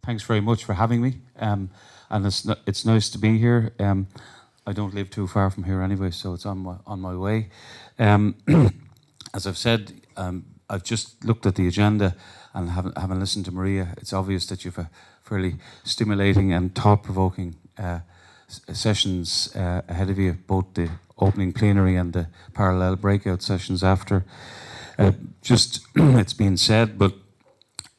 Thanks very much for having me, and it's nice to be here. I don't live too far from here anyway, so it's on my way. As I've said, I've just looked at the agenda and having listened to Maria, it's obvious that you've a fairly stimulating and thought-provoking sessions ahead of you, both the opening plenary and the parallel breakout sessions after. Just it's been said, but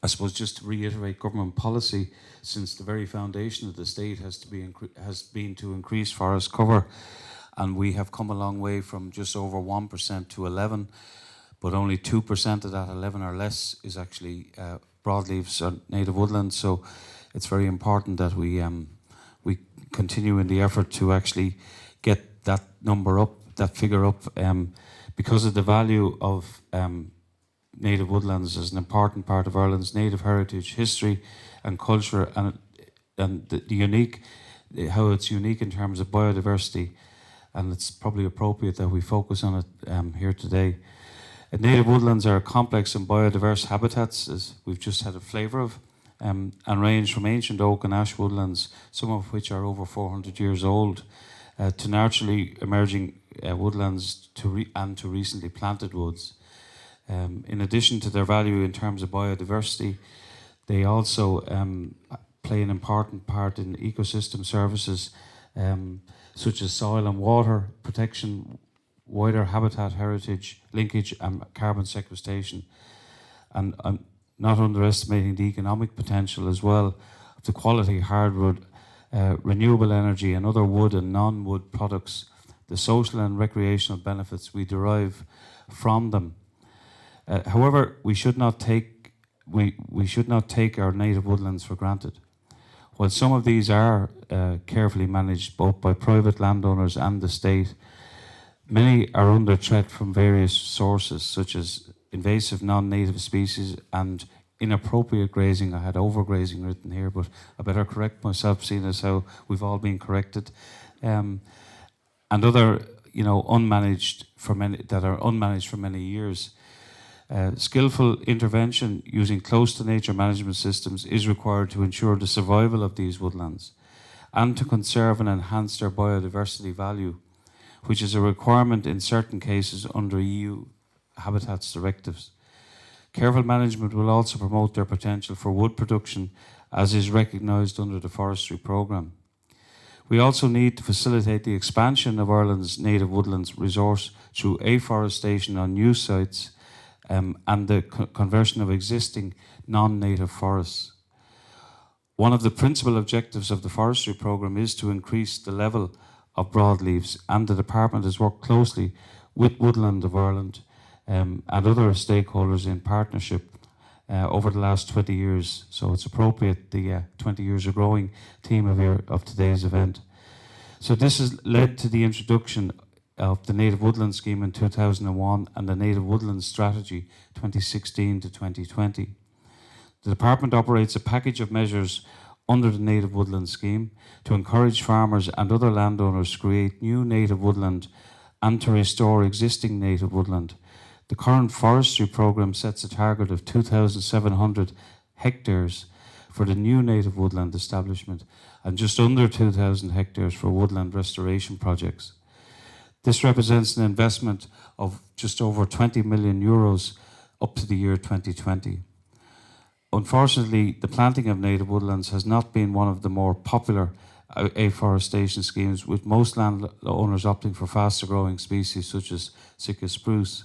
I suppose just to reiterate, government policy since the very foundation of the state has been to increase forest cover, and we have come a long way from just over 1% to 11%, but only 2% of that 11 or less is actually broadleaves or native woodland. So it's very important that we continue in the effort to actually get that number up, that figure up, because of the value of native woodlands as an important part of Ireland's native heritage, history and culture, and the unique, how it's unique in terms of biodiversity, and it's probably appropriate that we focus on it here today. Native woodlands are complex and biodiverse habitats, as we've just had a flavour of, and range from ancient oak and ash woodlands, some of which are over 400 years old, to naturally emerging woodlands and to recently planted woods. In addition to their value in terms of biodiversity, they also play an important part in ecosystem services such as soil and water protection, wider habitat heritage, linkage and carbon sequestration. And I'm not underestimating the economic potential as well of the quality hardwood, renewable energy and other wood and non-wood products, the social and recreational benefits we derive from them. However, we should not take our native woodlands for granted. While some of these are carefully managed both by private landowners and the state, many are under threat from various sources such as invasive non-native species and inappropriate grazing. I had overgrazing written here, but I better correct myself, seeing as how we've all been corrected, and other, unmanaged for many years. Skillful intervention using close-to-nature management systems is required to ensure the survival of these woodlands and to conserve and enhance their biodiversity value, which is a requirement in certain cases under EU habitats directives. Careful management will also promote their potential for wood production, as is recognised under the Forestry Programme. We also need to facilitate the expansion of Ireland's native woodlands resource through afforestation on new sites, and the conversion of existing non-native forests. One of the principal objectives of the Forestry Programme is to increase the level of broadleaves, and the department has worked closely with Woodlands of Ireland and other stakeholders in partnership over the last 20 years. So it's appropriate, the 20 years of growing theme of today's event. So this has led to the introduction of the Native Woodland Scheme in 2001 and the Native Woodland Strategy 2016 to 2020. The department operates a package of measures under the Native Woodland Scheme to encourage farmers and other landowners to create new native woodland and to restore existing native woodland. The current Forestry Programme sets a target of 2,700 hectares for the new native woodland establishment and just under 2,000 hectares for woodland restoration projects. This represents an investment of just over 20 million euros up to the year 2020. Unfortunately, the planting of native woodlands has not been one of the more popular afforestation schemes, with most landowners opting for faster growing species such as Sitka spruce.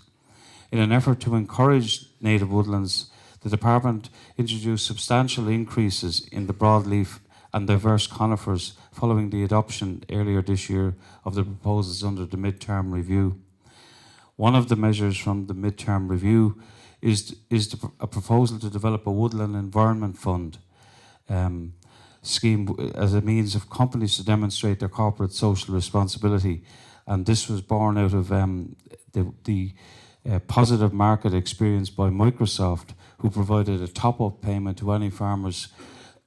In an effort to encourage native woodlands, the department introduced substantial increases in the broadleaf and diverse conifers following the adoption earlier this year of the proposals under the mid-term review. One of the measures from the mid-term review is a proposal to develop a woodland environment fund scheme as a means of companies to demonstrate their corporate social responsibility. And this was born out of the positive market experience by Microsoft, who provided a top-up payment to any farmers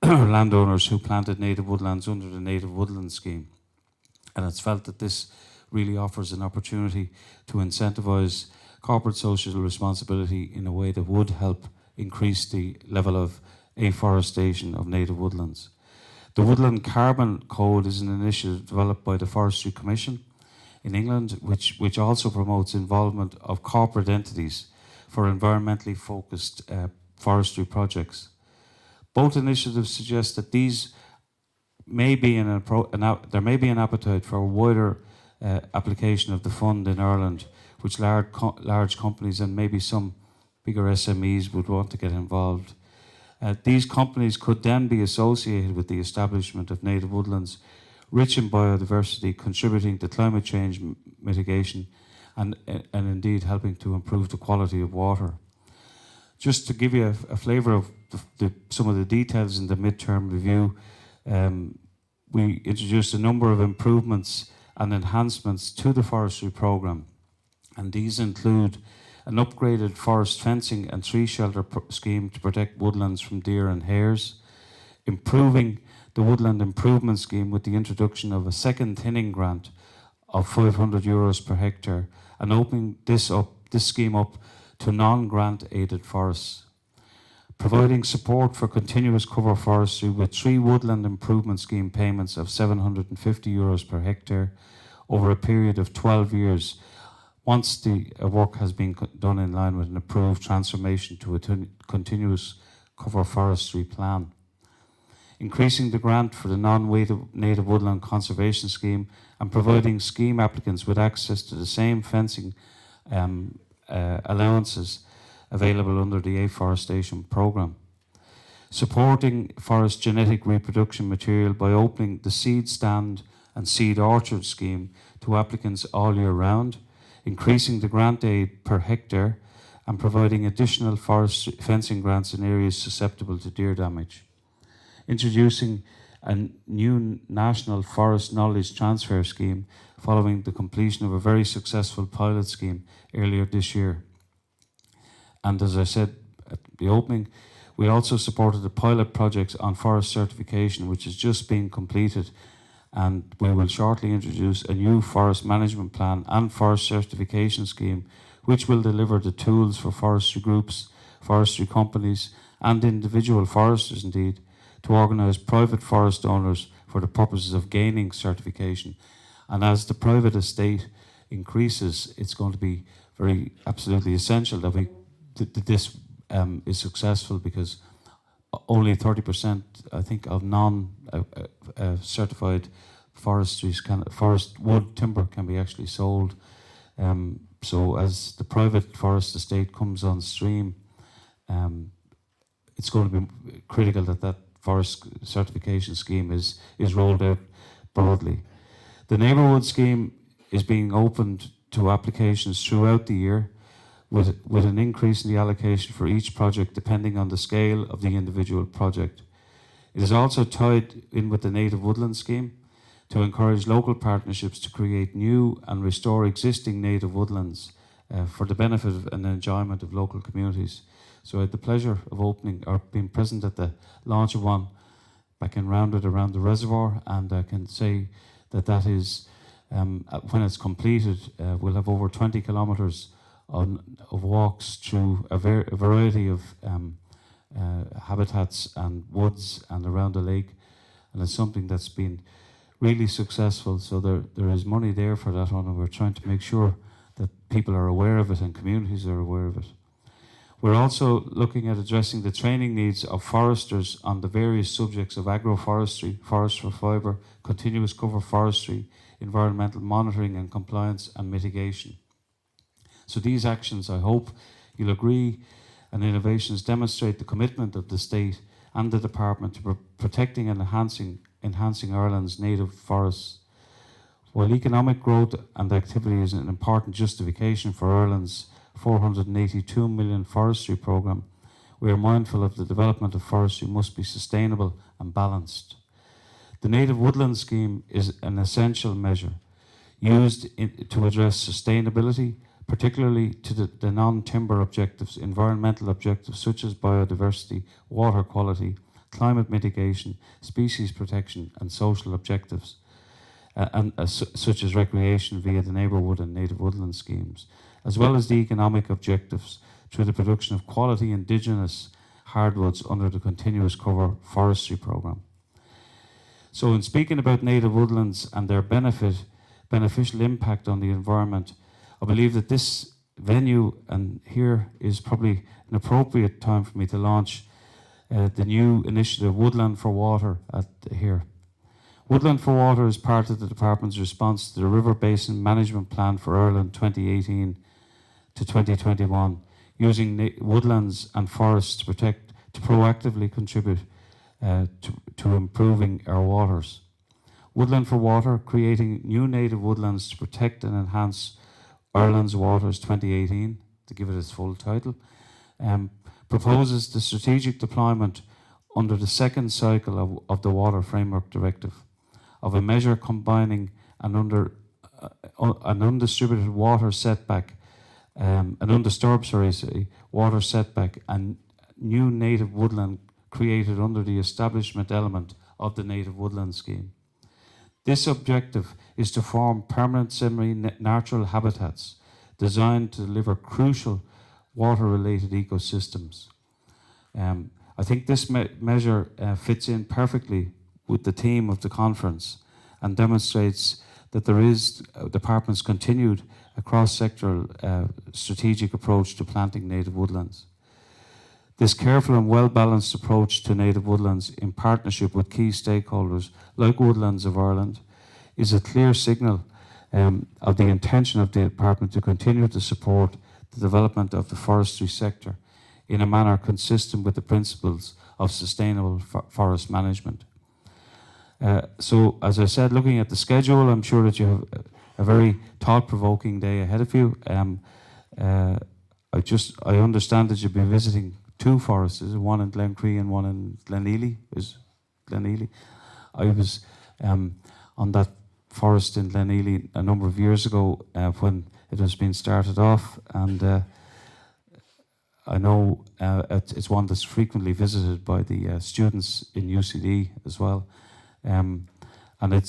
or landowners who planted native woodlands under the Native Woodland Scheme. And it's felt that this really offers an opportunity to incentivise corporate social responsibility in a way that would help increase the level of afforestation of native woodlands. The Woodland Carbon Code is an initiative developed by the Forestry Commission in England, which also promotes involvement of corporate entities for environmentally focused forestry projects. Both initiatives suggest that these may be there may be an appetite for a wider application of the fund in Ireland, which large companies and maybe some bigger SMEs would want to get involved. These companies could then be associated with the establishment of native woodlands rich in biodiversity, contributing to climate change mitigation and indeed helping to improve the quality of water. Just to give you a flavour of some of the details in the midterm review, we introduced a number of improvements and enhancements to the Forestry Programme, and these include an upgraded forest fencing and tree shelter scheme to protect woodlands from deer and hares, improving the Woodland Improvement Scheme with the introduction of a second thinning grant of €500 per hectare, and opening this scheme up to non-grant aided forests. Providing support for continuous cover forestry with 3 Woodland Improvement Scheme payments of €750 per hectare over a period of 12 years, once the work has been done in line with an approved transformation to a continuous cover forestry plan. Increasing the grant for the non-native woodland conservation scheme and providing scheme applicants with access to the same fencing allowances available under the Afforestation Programme. Supporting forest genetic reproduction material by opening the seed stand and seed orchard scheme to applicants all year round, increasing the grant aid per hectare and providing additional forest fencing grants in areas susceptible to deer damage. Introducing a new national forest knowledge transfer scheme following the completion of a very successful pilot scheme earlier this year. And as I said at the opening, we also supported the pilot projects on forest certification, which is just being completed, and we will shortly introduce a new forest management plan and forest certification scheme, which will deliver the tools for forestry groups, forestry companies, and individual foresters indeed, to organise private forest owners for the purposes of gaining certification. And as the private estate increases, it's going to be very absolutely essential that this is successful, because only 30%, I think, of non-certified forest wood timber can be actually sold. So as the private forest estate comes on stream, it's going to be critical that forest certification scheme is rolled out broadly. The neighbourhood scheme is being opened to applications throughout the year, with an increase in the allocation for each project depending on the scale of the individual project. It is also tied in with the Native Woodland Scheme to encourage local partnerships to create new and restore existing native woodlands for the benefit and enjoyment of local communities. So I had the pleasure of being present at the launch of one back in Rounded around the reservoir, and I can say that is, when it's completed, we'll have over 20 kilometres of walks through a variety of habitats and woods and around the lake, and it's something that's been really successful. So there is money there for that one, and we're trying to make sure that people are aware of it and communities are aware of it. We're also looking at addressing the training needs of foresters on the various subjects of agroforestry, forest for fibre, continuous cover forestry, environmental monitoring and compliance and mitigation. So these actions, I hope you'll agree, and innovations demonstrate the commitment of the state and the department to protecting and enhancing Ireland's native forests. While economic growth and activity is an important justification for Ireland's €482 million forestry programme, we are mindful of the development of forestry must be sustainable and balanced. The Native Woodland Scheme is an essential measure used to address sustainability, particularly to the non-timber objectives, environmental objectives such as biodiversity, water quality, climate mitigation, species protection and social objectives, such as recreation via the neighbourhood and native woodland schemes, as well as the economic objectives through the production of quality indigenous hardwoods under the Continuous Cover Forestry Programme. So in speaking about native woodlands and their beneficial impact on the environment, I believe that this venue and here is probably an appropriate time for me to launch the new initiative Woodland for Water here. Woodland for Water is part of the Department's response to the River Basin Management Plan for Ireland 2018 to 2021, using woodlands and forests to proactively contribute to improving our waters. Woodland for Water, creating new native woodlands to protect and enhance Ireland's waters 2018, to give it its full title, proposes the strategic deployment under the second cycle of the Water Framework Directive of a measure combining an undistributed water setback, an undisturbed water setback and new native woodland created under the establishment element of the native woodland scheme. This objective is to form permanent semi-natural habitats designed to deliver crucial water-related ecosystems. I think this measure fits in perfectly with the theme of the conference and demonstrates that there is the Department's continued cross-sectoral strategic approach to planting native woodlands. This careful and well-balanced approach to native woodlands in partnership with key stakeholders like Woodlands of Ireland is a clear signal of the intention of the Department to continue to support the development of the forestry sector in a manner consistent with the principles of sustainable forest management. So, as I said, looking at the schedule, I'm sure that you have a very thought-provoking day ahead of you. I understand that you'll be visiting two forests, one in Glencree and one in Glenealy. I was on that forest in Glenealy a number of years ago when it was being started off, and I know it's one that's frequently visited by the students in UCD as well. And I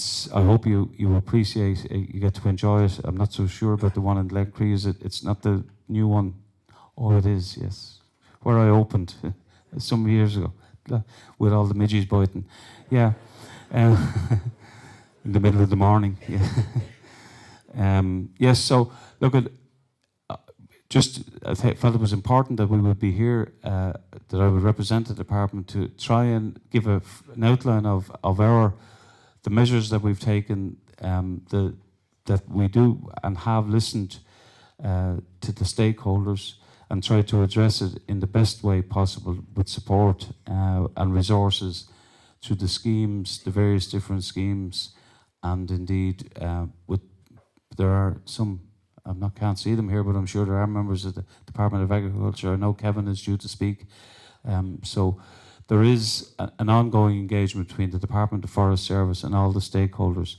hope you appreciate it, you get to enjoy it. I'm not so sure about the one in Glencree. It's not the new one? Oh, it is, yes. Where I opened some years ago with all the midges biting. Yeah. In the middle of the morning. Yeah. Yes, so look at I felt it was important that we would be here, that I would represent the department to try and give an outline of the measures that we've taken, that we do and have listened to the stakeholders and try to address it in the best way possible with support and resources to the schemes, the various different schemes, and indeed there are some. Can't see them here, but I'm sure there are members of the Department of Agriculture. I know Kevin is due to speak. So there is an ongoing engagement between the Department of Forest Service and all the stakeholders.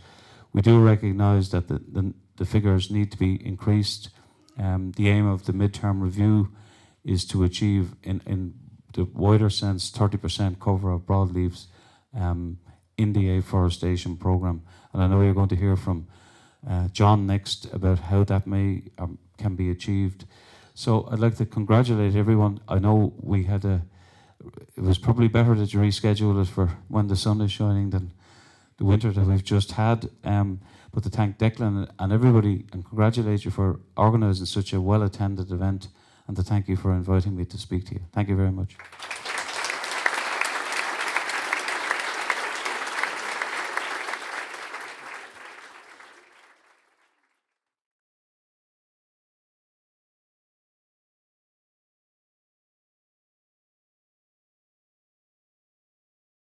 We do recognise that the figures need to be increased. The aim of the midterm review is to achieve, in the wider sense, 30% cover of broadleaves in the afforestation programme. And I know you're going to hear from John next about how that can be achieved. So I'd like to congratulate everyone. I know it was probably better that you reschedule it for when the sun is shining than the winter that we've just had. But to thank Declan and everybody and congratulate you for organising such a well-attended event, and to thank you for inviting me to speak to you. Thank you very much.